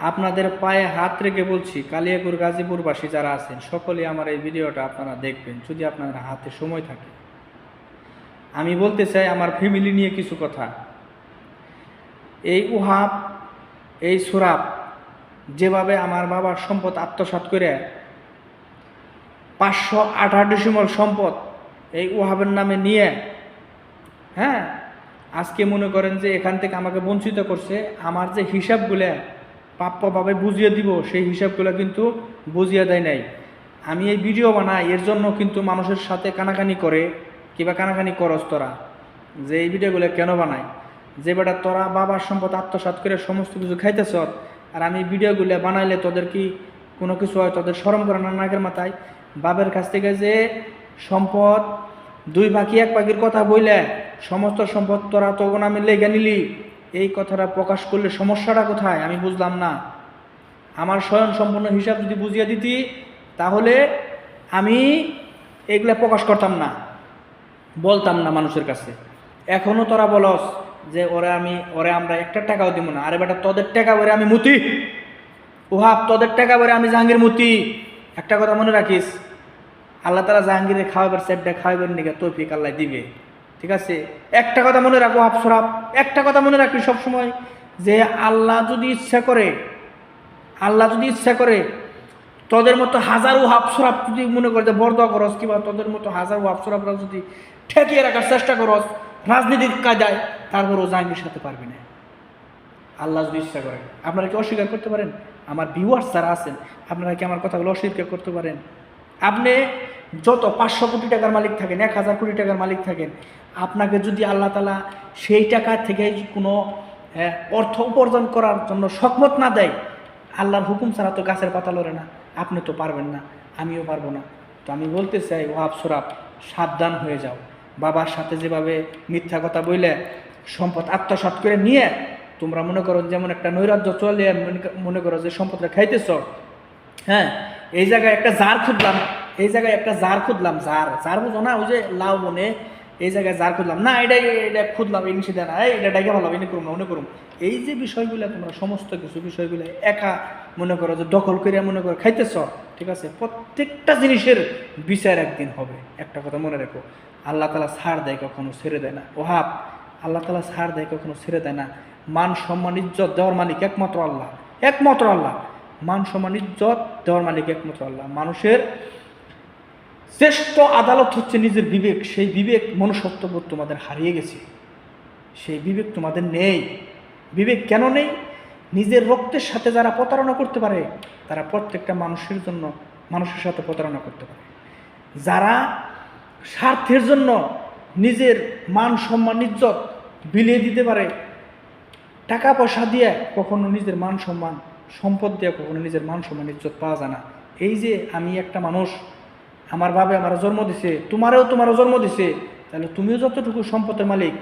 আপনাদের পায়ে হাত রেখে বলছি, কালিয়াকুর গাজীপুরবাসী যারা আছেন সকলেই আমার এই ভিডিওটা আপনারা দেখবেন যদি আপনাদের হাতে সময় থাকে। আমি বলতে চাই আমার ফ্যামিলি নিয়ে কিছু কথা। এই উহাব, এই সুরাব যেভাবে আমার বাবার সম্পদ আত্মসাৎ করে 508 ডিসিমল সম্পদ এই উহাবের নামে নিয়ে, হ্যাঁ, আজকে মনে করেন যে এখান থেকে আমাকে বঞ্চিত করছে। আমার যে হিসাবগুলো প্রাপ্যভাবে বুঝিয়ে দিব সেই হিসাবগুলো কিন্তু বুঝিয়ে দেয় নাই। আমি এই ভিডিও বানাই এর জন্য কিন্তু মানুষের সাথে কানাকানি করে, কিংবা কানাকানি করস তোরা যে এই ভিডিওগুলো কেন বানাই, যে বেটা তোরা বাবার সম্পদ আত্মসাৎ করে সমস্ত কিছু খাইতেছ, আর আমি ভিডিওগুলো বানাইলে তোদের কি কোনো কিছু হয়? তোদের শরম করে না নাকের মাথায়? বাবার কাছ থেকে যে সম্পদ 2 ভাগি 1 ভাগের কথা বইলে সমস্ত সম্পদ তোরা তখন আমি লেগে নিলি, এই কথাটা প্রকাশ করলে সমস্যাটা কোথায় আমি বুঝলাম না। আমার স্বয়ং সম্পূর্ণ হিসাব যদি বুঝিয়ে দিতি তাহলে আমি এগুলা প্রকাশ করতাম না, বলতাম না মানুষের কাছে। এখনও তোরা বলস যে ওরে আমরা একটা টাকাও দিব না। আরে বেটা, তোদের টাকা ভরে আমি মুতি ওহাব, তোদের টাকা ভরে আমি জাহাঙ্গীর মুতি। একটা কথা মনে রাখিস, আল্লাহ তাআলা জাহাঙ্গীরের খাওয়াবার সেটটা খাওয়াবার নিকে তৌফিক আল্লাহ দিবে, ঠিক আছে? একটা কথা মনে রাখো আফসরাব, একটা কথা মনে রাখবি সবসময়, যে আল্লাহ যদি ইচ্ছা করে তোদের মতো হাজারো হাফসরাব যদি মনে করে যে বরদোয়া করস, কিংবা তোদের মতো হাজারো হাফসরাবরা যদি ঠেকিয়ে রাখার চেষ্টা করস রাজনীতির কায়দায়, তারপরও জাহাঙ্গীর সাথে পারবি না আল্লাহ যদি ইচ্ছা করে। আপনারা কি অস্বীকার করতে পারেন? আমার ভিউয়ার্স যারা আছেন আপনারা কি আমার কথাগুলো অস্বীকার করতে পারেন? আপনি যত 500 কোটি টাকার মালিক থাকেন, 1000 কোটি টাকার মালিক থাকেন, আপনাকে যদি আল্লাহ তাআলা সেই টাকা থেকে কোনো অর্থ উপার্জন করার জন্য সক্ষমত না দেয়, আল্লাহর হুকুম ছাড়া তো গাছের পাতা লড়ে না। আপনি তো পারবেন না, আমিও পারবো না। তো আমি বলতে চাই ওহাব সুরাব, সাবধান হয়ে যাও। বাবার সাথে যেভাবে মিথ্যা কথা বইলে সম্পদ আত্মসাৎ করে নিয়ে তোমরা মনে করো যেমন একটা নৈরাজ্য চলে, মনে করো যে সম্পদটা খাইতেছ। হ্যাঁ, এই জায়গায় একটা জার খুঁজলাম, জার বুঝো না, ওই যে লাউ বনে, এই জায়গায় জার খুঁজলাম না, এটা খুঁজলাম, এই নিষেধ না, এটা ভালো এনে করুম না, মনে করুম। এই যে বিষয়গুলো তোমরা সমস্ত কিছু বিষয়গুলো একা মনে করো যে দখল করে মনে করো খাইতেছ, ঠিক আছে? প্রত্যেকটা জিনিসের বিচার একদিন হবে। একটা কথা মনে রেখো, আল্লাহ তাআলা ছাড় দেয়, কখনো ছেড়ে দেয় না। ওহাব, আল্লাহ তাআলা ছাড় দেয়, কখনো ছেড়ে দেয় না। মান সম্মান ইজ্জত দেওয়ার মালিক একমাত্র আল্লাহ, একমাত্র আল্লাহ। মান সম্মান ইজ্জত দেওয়ার মালিক একমাত্র আল্লাহ। মানুষের শ্রেষ্ঠ আদালত হচ্ছে নিজের বিবেক। সেই বিবেক, মনুষ্যত্ববোধ তোমাদের হারিয়ে গেছে, সেই বিবেক তোমাদের নেই। বিবেক কেন নেই? নিজের রক্তের সাথে যারা প্রতারণা করতে পারে তারা প্রত্যেকটা মানুষের সাথে প্রতারণা করতে পারে। যারা স্বার্থের জন্য নিজের মান সম্মান ইজ্জত বিলিয়ে দিতে পারে, টাকা পয়সা দিয়ে কখনো নিজের মান সম্মান, সম্পদ দিয়ে কখনো নিজের মান সম্মান ইজ্জত পাওয়া যায় না। এই যে আমি একটা মানুষ, আমার বাবা আমার জন্ম দিছে, তোমারও জন্ম দিছে, তাহলে তুমিও যতটুকু সম্পদের মালিক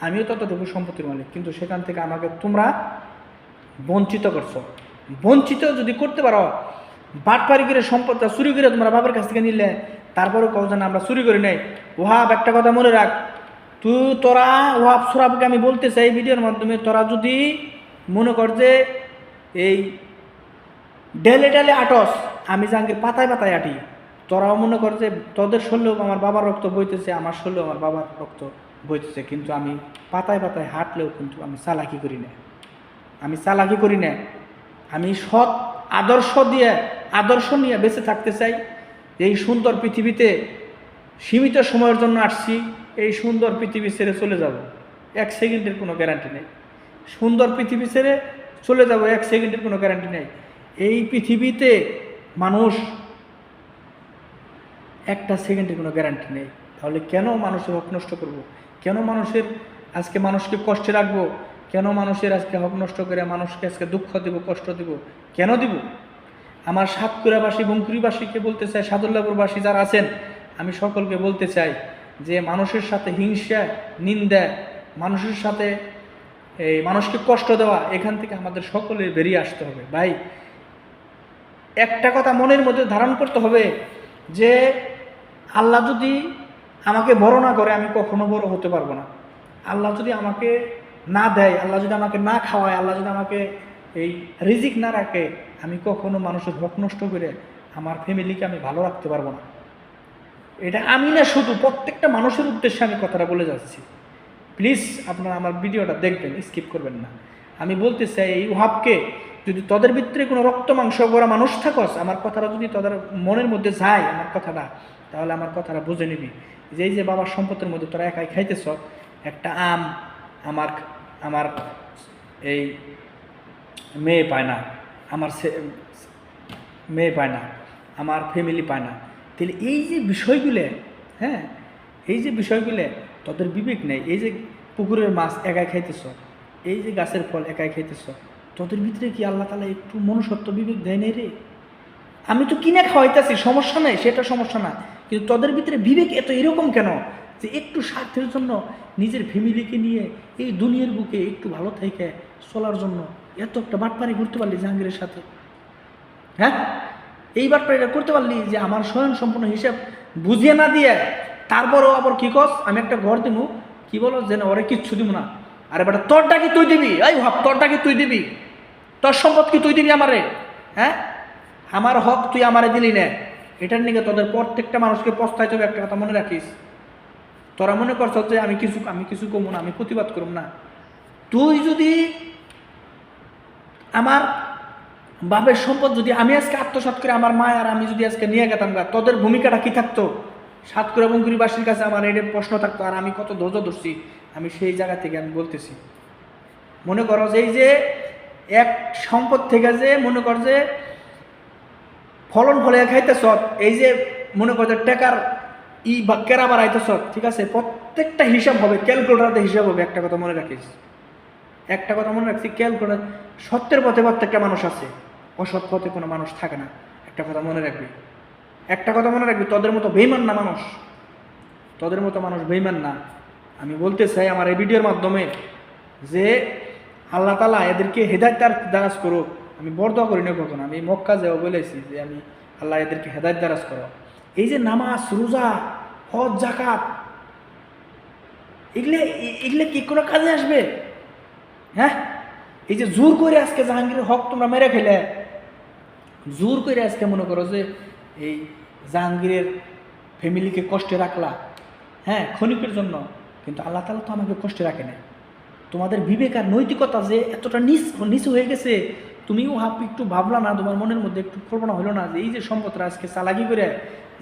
আমিও ততটুকু সম্পত্তির মালিক, কিন্তু সেখান থেকে আমাকে তোমরা বঞ্চিত করছো। বঞ্চিত যদি করতে পারো, বাটপারি করে সম্পদটা চুরি করে তোমরা বাবার কাছ থেকে নিলে, তারপরে কও যে না আমরা চুরি করি নাই। ওহাব, একটা কথা মনে রাখ, তোরা ওহাব সুরাবকে আমি বলতে চাই ভিডিওর মাধ্যমে, তোরা যদি মনে কর যে এই ডেলে ডেলে আটস, আমি জাহাঙ্গীর পাতায় পাতায় আটি, তোরাও মনে কর যে তোদের শরীরেও আমার বাবার রক্ত বইতেছে, আমার শরীরেও আমার বাবার রক্ত বইতেছে, কিন্তু আমি পাতায় পাতায় হাঁটলেও কিন্তু আমি চালাকি করি না, আমি সৎ আদর্শ নিয়ে বেঁচে থাকতে চাই। এই সুন্দর পৃথিবীতে সীমিত সময়ের জন্য আসছি, এই সুন্দর পৃথিবী ছেড়ে চলে যাব, 1 সেকেন্ডের কোনো গ্যারান্টি নেই। সুন্দর পৃথিবী ছেড়ে চলে যাব, 1 সেকেন্ডের কোনো গ্যারান্টি নেই। এই পৃথিবীতে মানুষ 1টা সেকেন্ডের কোনো গ্যারান্টি নেই। তাহলে কেন মানুষের হক নষ্ট করব? কেন মানুষকে কষ্টে রাখবো? কেন মানুষের আজকে হক নষ্ট করে মানুষকে আজকে দুঃখ দেব, কষ্ট দেব? কেন দিব? আমার সাতক্ষীরাবাসী, বঙ্কুড়িবাসীকে বলতে চাই, সাদুল্লাপুরবাসী যারা আছেন, আমি সকলকে বলতে চাই যে মানুষের সাথে হিংসা, নিন্দা, মানুষের সাথে মানুষকে কষ্ট দেওয়া, এখান থেকে আমাদের সকলের বেরিয়ে আসতে হবে। ভাই, একটা কথা মনের মধ্যে ধারণ করতে হবে যে আল্লাহ যদি আমাকে বড় না করে আমি কখনো বড় হতে পারবো না। আল্লাহ যদি আমাকে না দেয়, আল্লাহ যদি আমাকে না খাওয়ায়, আল্লাহ যদি আমাকে এই রিজিক না রাখে আমি কখনো মানুষের হক নষ্ট করে আমার ফ্যামিলিকে আমি ভালো রাখতে পারবো না। এটা আমি না, শুধু প্রত্যেকটা মানুষের উদ্দেশ্যে আমি কথাটা বলে যাচ্ছি। প্লিজ আপনারা আমার ভিডিওটা দেখবেন, স্কিপ করবেন না। আমি বলতে চাই এই ওহাবকে, যদি তোদের ভিতরে কোনো রক্ত মাংস করা মানুষ থাকস, আমার কথাটা যদি তোদের মনের মধ্যে যায় আমার কথাটা, তাহলে আমার কথাটা বুঝে নিবি যে এই যে বাবার সম্পদের মধ্যে তোরা একাই খাইতেছ, একটা আম আমার আমার এই মেয়ে পায় না, আমার মেয়ে পায় না, আমার ফ্যামিলি পায় না। তাহলে এই যে বিষয়গুলো, হ্যাঁ, এই যে বিষয়গুলো তোদের বিবেক নেই। এই যে পুকুরের মাছ একাই খাইতেছ, এই যে গাছের ফল একাই খাইতেছ, তোদের ভিতরে কি আল্লাহ তাআলা একটু মনুষ্যত্ব বিবেক দেয় নাই রে? আমি তো কিনে খাওয়াইতেছি, সমস্যা নেই, সেটা সমস্যা না, কিন্তু তোদের ভিতরে বিবেক এত এরকম কেন যে একটু স্বার্থের জন্য নিজের ফ্যামিলিকে নিয়ে এই দুনিয়ার বুকে একটু ভালো থেকে চলার জন্য এত একটা বাটপারি করতে পারলি জাহাঙ্গীরের সাথে? হ্যাঁ, এই বাটপারিটা করতে পারলি যে আমার স্বয়ং সম্পূর্ণ হিসাব বুঝিয়ে না দিয়ে তারপরও আবার কি কস আমি একটা ঘর দিব, কি বলো যে না ওরে কিচ্ছু দিব না। আরে বেটা তোরটা কি তুই দিবি? এই ভাব, তোরটা কি তুই দিবি? তোর সম্পদ কি তুই দিবি আমারে? হ্যাঁ, আমার হক তুই আমারে দিলি না। এটার নিকে তোদের প্রত্যেকটা মানুষকে পস্তাইতে হবে, একটা কথা মনে রাখিস। তোরা মনে করছ যে আমি কিছু কমু না, আমি প্রতিবাদ করব না। তুই যদি আমার বাপের সম্পদ যদি আমি আজকে আত্মসাৎ করে আমার মা আর আমি যদি আজকে নিয়ে গেতাম গা, তোদের ভূমিকাটা কি থাকতো? সাতক্ষীরা বঙ্গুরিবাসীর কাছে আমার এটা প্রশ্ন থাকতো, আর আমি কত ধৈর্য ধরছি আমি সেই জায়গা থেকে আমি বলতেছি। মনে করো যে এই যে এক সম্পদ থেকে যে মনে কর যে ফলন ফলে খাইতেছ, এই যে মনে কর যে টেকার বা কেরা বাড়াইতেছ, ঠিক আছে, প্রত্যেকটা হিসাব হবে, ক্যালকুলেটারতে হিসাব হবে। একটা কথা মনে রাখিস, একটা কথা মনে রাখছি, ক্যালকুলেটার সত্যের পথে প্রত্যেকটা মানুষ আছে, অসৎ পথে কোনো মানুষ থাকে না। একটা কথা মনে রাখবি, একটা কথা মনে রাখবি, তোদের মতো বেইমান না মানুষ, তোদের মতো মানুষ বেইমান না। আমি বলতে চাই আমার এই ভিডিওর মাধ্যমে যে আল্লাহ তাআলা এদেরকে হেদায়েত দারাজ করুক। আমি বরদোয়া করি না কখনো, আমি মক্কা যাও বলেছি যে আমি আল্লাহ এদেরকে হেদায়েত দারাজ করো। এই যে নামাজ, রোজা, হজ, যাকাত, এগুলো কি কোনো কাজে আসবে? হ্যাঁ, এই যে জোর করে আজকে জাহাঙ্গীরের হক তোমরা মেরে ফেলে, জোর করে আজকে মনে করো যে এই জাহাঙ্গীরের ফ্যামিলিকে কষ্টে রাখলা, হ্যাঁ, ক্ষণিকের জন্য, কিন্তু আল্লাহ তাআলা তো আমাকে কষ্টে রাখে না। তোমাদের বিবেক আর নৈতিকতা যে এতটা নিচু হয়ে গেছে, তুমিও একটু ভাবলা না, তোমার মনের মধ্যে একটু কল্পনা হলো না যে এই যে সম্পদটা আজকে চালাকি করে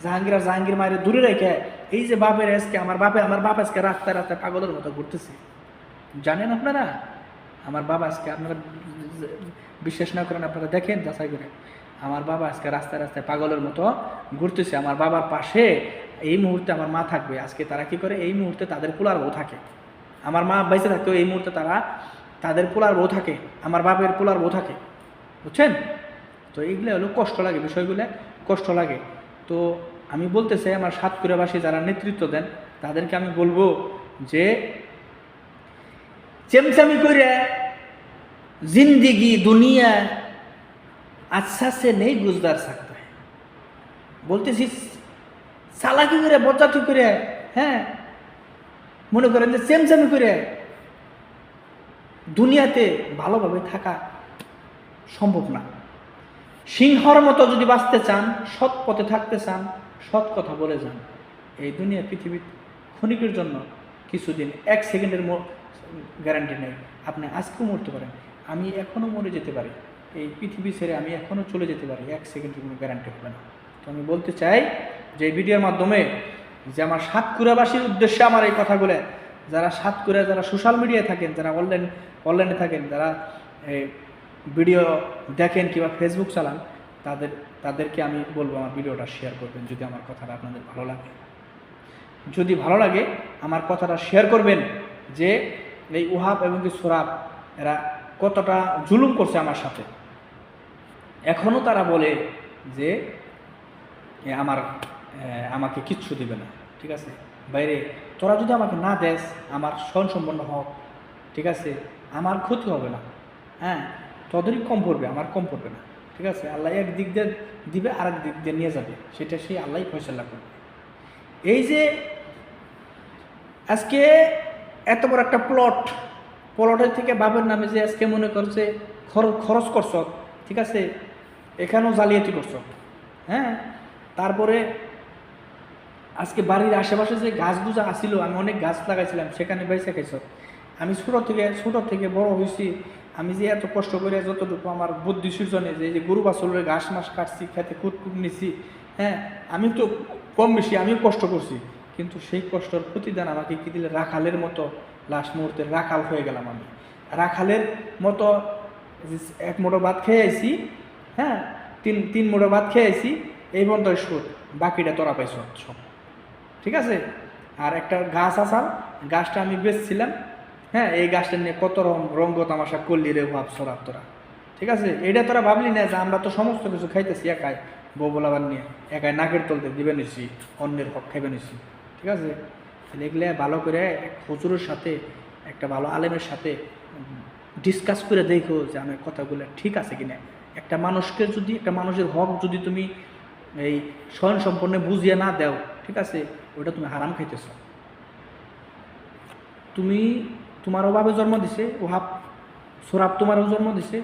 জাহাঙ্গীর মায়ের দূরে রেখে এই যে বাপের আজকে আমার বাপ আজকে রাস্তায় রাস্তায় পাগলের মতো ঘুরতেছে। জানেন আপনারা, আমার বাবা আজকে, আপনারা বিশ্বাস না করেন, আপনারা দেখেন যাচাই করে, আমার বাবা আজকে রাস্তায় রাস্তায় পাগলের মতো ঘুরতেছে। আমার বাবার পাশে এই মুহূর্তে আমার মা থাকবে। আজকে তারা কি করে, এই মুহূর্তে তাদের পোলার বউ থাকে। আমার মা বেঁচে থাকতেও এই মুহূর্তে তাদের পোলার বউ থাকে, আমার বাপের পোলার বউ থাকে, বুঝছেন? তো এইগুলো হলো কষ্ট লাগে, বিষয়গুলো কষ্ট লাগে। তো আমি বলতে চাই আমার সাতক্ষীরাবাসী যারা নেতৃত্ব দেন তাদেরকে আমি বলবো যে চেমচামি করে জিন্দিগি দুনিয়া আচ্ছা সে নেই গুজদার सकता है। বলতেছি চালাকি করে, বজ্জাতি করে, হ্যাঁ, মনে করেন যে চেমচামি করে দুনিয়াতে ভালোভাবে থাকা সম্ভব না। সিংহর মতো যদি বাঁচতে চান, সৎ পথে থাকতে চান, সৎ কথা বলে যান, এই দুনিয়া পৃথিবীর ক্ষণিকের জন্য কিছুদিন, 1 সেকেন্ডের গ্যারান্টি নেই। আপনি আজকেও মরতে পারেন, আমি এখনও মরে যেতে পারি, এই পৃথিবী ছেড়ে আমি এখনও চলে যেতে পারি, 1 সেকেন্ডের কোনো গ্যারান্টি হবে না। তো আমি বলতে চাই যে এই ভিডিওর মাধ্যমে যে আমার সাতক্ষীরাবাসীর উদ্দেশ্যে আমার এই কথাগুলো, যারা সাতক্ষীরা, যারা সোশ্যাল মিডিয়ায় থাকেন, যারা অনলাইনে থাকেন, যারা ভিডিও দেখেন কিংবা ফেসবুক চালান, তাদেরকে আমি বলবো আমার ভিডিওটা শেয়ার করবেন যদি আমার কথাটা আপনাদের ভালো লাগে। যদি ভালো লাগে আমার কথাটা শেয়ার করবেন যে এই ওহাব এবং কি সোরাব এরা কতটা জুলুম করছে আমার সাথে। এখনও তারা বলে যে আমাকে কিচ্ছু দিবে না, ঠিক আছে বাইরে, তোরা যদি আমাকে না দেস আমার স্বয়ংসম্পন্ন হক, ঠিক আছে, আমার ক্ষতি হবে না, হ্যাঁ, তোদেরই কম পড়বে, আমার কম পড়বে না, ঠিক আছে। আল্লাহ এক দিক দিয়ে দিবে, আরেক দিক দিয়ে নিয়ে যাবে, সেটা সেই আল্লাহই ফয়সালা করবে। এই যে আজকে এত বড় একটা প্লটের থেকে বাপের নামে যে আজকে মনে করছে খরচ করছ, ঠিক আছে, এখানেও জালিয়াতি করছ। হ্যাঁ, তারপরে আজকে বাড়ির আশেপাশে যে গাছগুজা আসিল, আমি অনেক গাছ লাগাইছিলাম, সেখানে বেঁচে খাইছ। আমি ছোটো থেকে বড় হয়েছি, আমি যে এত কষ্ট করে যতটুকু আমার বুদ্ধি সৃজনে যে গরু বাছুরের ঘাস মাস কাটছি, খেতে কুট নিছি, হ্যাঁ, আমি তো কম বেশি আমিও কষ্ট করছি, কিন্তু সেই কষ্টর প্রতিদান আমাকে কি দিলে? রাখালের মতো লাস্ট মুহূর্তে রাখাল হয়ে গেলাম আমি। রাখালের মতো এক মোটো ভাত খেয়ে আইছি, হ্যাঁ, তিন মোটো ভাত খেয়ে আইছি, এই পর্যন্ত সুদ, বাকিটা তোরা পাইছ সব, ঠিক আছে। আর একটা গাছ আসার, গাছটা আমি বেচছিলাম, হ্যাঁ, এই গাছটা নিয়ে কত রঙ্গ তামাশা করলি রে ভাব সরাব তোরা, ঠিক আছে। এটা তোরা ভাবলি না যে আমরা তো সমস্ত কিছু খাইতেছি একাই, বউ বলাবার নিয়ে একাই নাকের তলতে দিবে নিছি, অন্যের হক খাইবে নিছি, ঠিক আছে। তাহলে এগুলো ভালো করে এক হুজুরের সাথে, একটা ভালো আলেমের সাথে ডিসকাস করে দেখো যে আমার কথাগুলো ঠিক আছে কিনা। একটা মানুষকে যদি, একটা মানুষের হক যদি তুমি এই স্বয়ং সম্পন্ন বুঝিয়ে না দাও, ঠিক আছে, ওটা তুমি হারাম খাইতেছ। তুমি, তোমার অভাবে জন্ম দিছে ওহাব, সোরাব তোমারও জন্ম দিছে,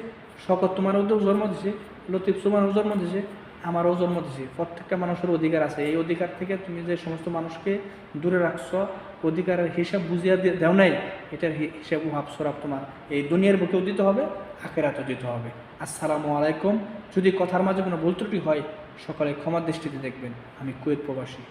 শকত তোমারও জন্ম দিছে, লতিফ তোমারও জন্ম দিছে, আমারও জন্ম দিছে। প্রত্যেকটা মানুষের অধিকার আছে। এই অধিকার থেকে তুমি যে সমস্ত মানুষকে দূরে রাখছো, অধিকারের হিসাব বুঝিয়ে দেও নাই, এটার হিসাব ওহাব সোরাব তোমার এই দুনিয়ার বুকেও দিতে হবে, আখেরাতেও দিতে হবে। আসসালামু আলাইকুম। যদি কথার মাঝে কোনো ভুল ত্রুটি হয়, সকলে ক্ষমার দৃষ্টিতে দেখবেন। আমি কুয়েত প্রবাসী।